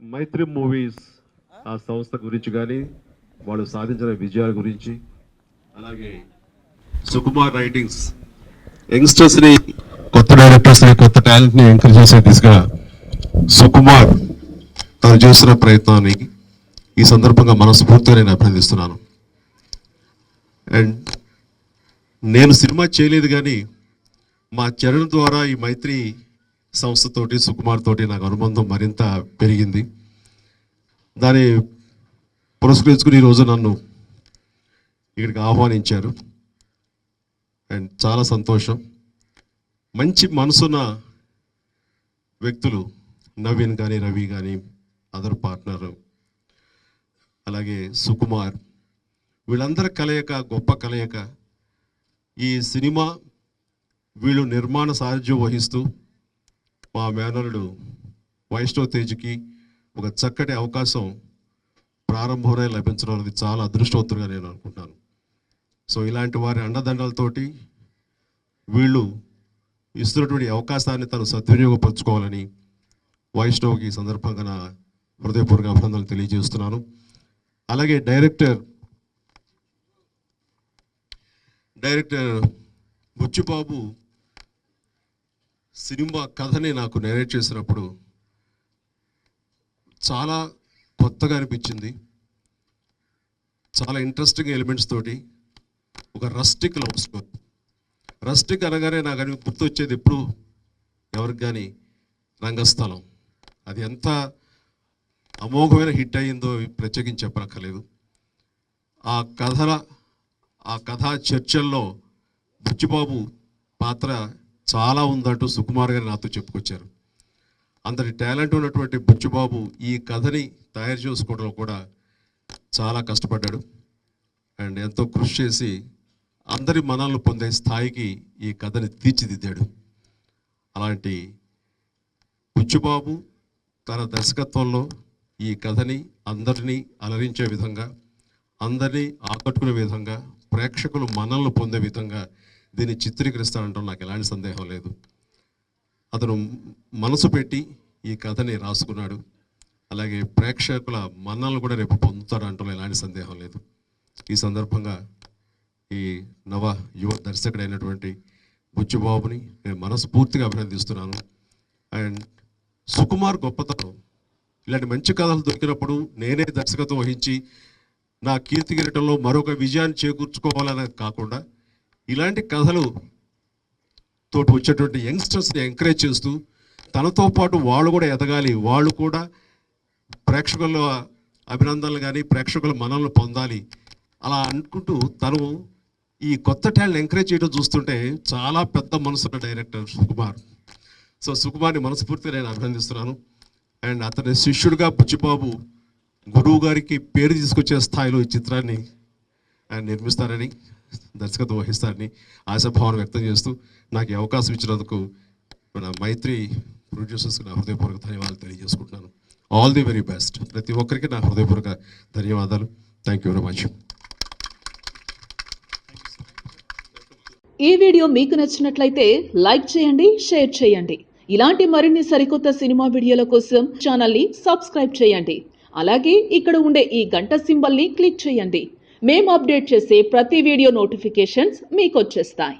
మైత్రి movies ఆ సంస్థ గురించి కానీ వాళ్ళు సాధించిన విజయాల గురించి, అలాగే సుకుమార్ రైటింగ్స్ యంగ్స్టర్స్ని, కొత్త డైరెక్టర్స్ని, కొత్త టాలెంట్ని ఎంకరేజ్ చేసే దిశగా సుకుమార్ తను చేస్తున్న ప్రయత్నాన్ని ఈ సందర్భంగా మనస్ఫూర్తిగా నేను అభినందిస్తున్నాను. అండ్ నేను సినిమా చేయలేదు కానీ మా చరణ్ ద్వారా ఈ మైత్రి సంస్థతోటి, సుకుమార్ తోటి నాకు అనుబంధం మరింత పెరిగింది. దాన్ని పురస్కరించుకుని ఈరోజు నన్ను ఇక్కడికి ఆహ్వానించారు. అండ్ చాలా సంతోషం. మంచి మనసున్న వ్యక్తులు నవీన్ కానీ, రవి కానీ, అదర్ పార్ట్నర్, అలాగే సుకుమార్, వీళ్ళందరి కలయిక గొప్ప కలయిక. ఈ సినిమా వీళ్ళు నిర్మాణ సారథ్యం వహిస్తూ మా మేనరుడు వైష్ణవ్ తేజ్కి ఒక చక్కటి అవకాశం ప్రారంభంలో లభించడం అనేది చాలా అదృష్టవంతులుగా నేను అనుకుంటున్నాను. సో ఇలాంటి వారి అండదండలతోటి వీళ్ళు ఇస్తున్నటువంటి అవకాశాన్ని తను సద్వినియోగపరచుకోవాలని వైష్ణవ్కి ఈ సందర్భంగా నా హృదయపూర్వక అభినందనలు తెలియజేస్తున్నాను. అలాగే డైరెక్టర్ బుచ్చిబాబు సినిమా కథని నాకు నేరేట్ చేసినప్పుడు చాలా కొత్తగా అనిపించింది. చాలా ఇంట్రెస్టింగ్ ఎలిమెంట్స్ తోటి ఒక రస్టిక్ లవ్ స్టోరీ. రస్టిక్ అనగానే నాకు గుర్తొచ్చేది ఎప్పుడు ఎవరికి కానీ రంగస్థలం. అది ఎంత అమోఘమైన హిట్ అయ్యిందో ప్రత్యేకించి చెప్పనక్కర్లేదు. ఆ కథా చర్చల్లో బుచ్చిబాబు పాత్ర చాలా ఉందంటూ సుకుమార్ గారు నాతో చెప్పుకొచ్చారు. అంతటి టాలెంట్ ఉన్నటువంటి బుచ్చిబాబు ఈ కథని తయారు చేసుకోవడంలో కూడా చాలా కష్టపడ్డాడు. అండ్ ఎంతో కృషి చేసి అందరి మనల్ని పొందే స్థాయికి ఈ కథని తీర్చిదిద్దాడు. అలాంటి బుచ్చిబాబు తన దర్శకత్వంలో ఈ కథని అందరినీ అలరించే విధంగా, అందరినీ ఆకట్టుకునే విధంగా, ప్రేక్షకులు మనల్ని పొందే విధంగా దీన్ని చిత్రీకరిస్తాడంటాం నాకు ఎలాంటి సందేహం లేదు. అతను మనసు పెట్టి ఈ కథని రాసుకున్నాడు. అలాగే ప్రేక్షకుల మన్నలను కూడా రేపు పొందుతాడంటూ ఎలాంటి సందేహం లేదు. ఈ సందర్భంగా ఈ యువ దర్శకుడైనటువంటి బుచ్చిబాబుని నేను మనస్ఫూర్తిగా అభినందిస్తున్నాను. అండ్ సుకుమార్ గొప్పతనం, ఇలాంటి మంచి కథలు దొరికినప్పుడు నేనే దర్శకత్వం వహించి నా కీర్తి కిరీటంలో మరొక విజయాన్ని చేకూర్చుకోవాలనేది కాకుండా ఇలాంటి కథలు తోటి వచ్చేటువంటి యంగ్స్టర్స్ని ఎంకరేజ్ చేస్తూ తనతో పాటు వాళ్ళు కూడా ఎదగాలి, వాళ్ళు కూడా ప్రేక్షకుల అభినందనలు కానీ ప్రేక్షకుల మనల్ని పొందాలి అలా అనుకుంటూ తను ఈ కొత్త టాలెంట్ ఎంకరేజ్ చేయడం చూస్తుంటే చాలా పెద్ద మనసున్న డైరెక్టర్ సుకుమార్. సో సుకుమార్ని మనస్ఫూర్తిగా నేను అభినందిస్తున్నాను. అండ్ అతని శిష్యుడిగా బుచ్చిబాబు గురువు గారికి పేరు తీసుకొచ్చే స్థాయిలో ఈ చిత్రాన్ని ఆయన నిర్మిస్తారని, దర్శకత్వం వహిస్తారని ఆశాభావం వ్యక్తం చేస్తూ నాకు ఈ అవకాశం ఇచ్చినందుకు మన మైత్రి ప్రొడ్యూసర్స్కి నా హృదయపూర్వక ధన్యవాదాలు తెలియజేసుకుంటున్నాను. All the very best. ప్రతి ఒక్కరికి నా హృదయపూర్వక ధన్యవాదాలు. Thank you very much. ఈ వీడియో మీకు నచ్చినట్లయితే లైక్ చేయండి, షేర్ చేయండి. ఇలాంటి మరిన్ని సరికొత్త సినిమా వీడియోల కోసం ఛానల్ని సబ్స్క్రైబ్ చేయండి. అలాగే ఇక్కడ ఉండే ఈ గంట సింబల్ని క్లిక్ చేయండి. మేము అప్డేట్ చేసే ప్రతి వీడియో నోటిఫికేషన్స్ మీకు వచ్చేస్తాయి.